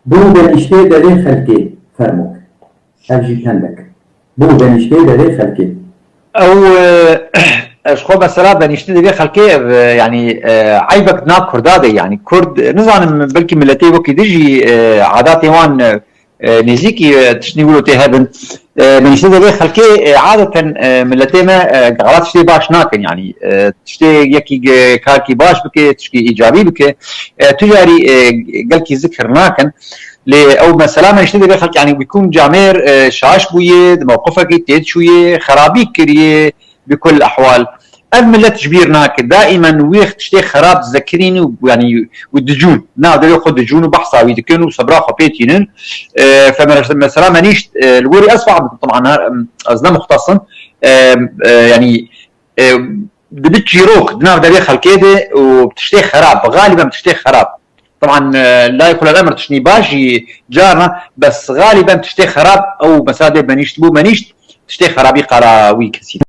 بو benişte derê xelkê fermok. Ev jî kendek. بو benişte derê xelkê. او اشخو مثلا بنشتي دبي خلكي يعني عيبك نا كردادي يعني كرد نظام بلكي ملتي وكي دجي عادات وان نزيكي تشني ولو تهبن بنشتي دبي خلكي عادة ملتي ما غلط تشتي باش ناكن يعني تشتي يكي كاركي باش بكي تشكي ايجابي بكي تجاري قالكي ذكر ناكن او مثلا ما يشتري دبي خلك يعني بيكون جامير شاش بويه موقفك تيد شويه خرابيك كريه بكل الاحوال الملة تجبير ناك دائما ويخ تشتي خراب تذكريني يعني والدجون نقدر ياخذ دجون وبحصاوي دكنوا صبرا خبيتين فمثلا مانيش الوري اسفع طبعا ازنا مختصا يعني بدك يروك نقدر يخل كده وبتشتي خراب غالبا بتشتي خراب طبعا لا يقول الامر تشني باشي جارنا بس غالبا تشتي خراب او مساده منيش تشتي خرابي قراوي كثير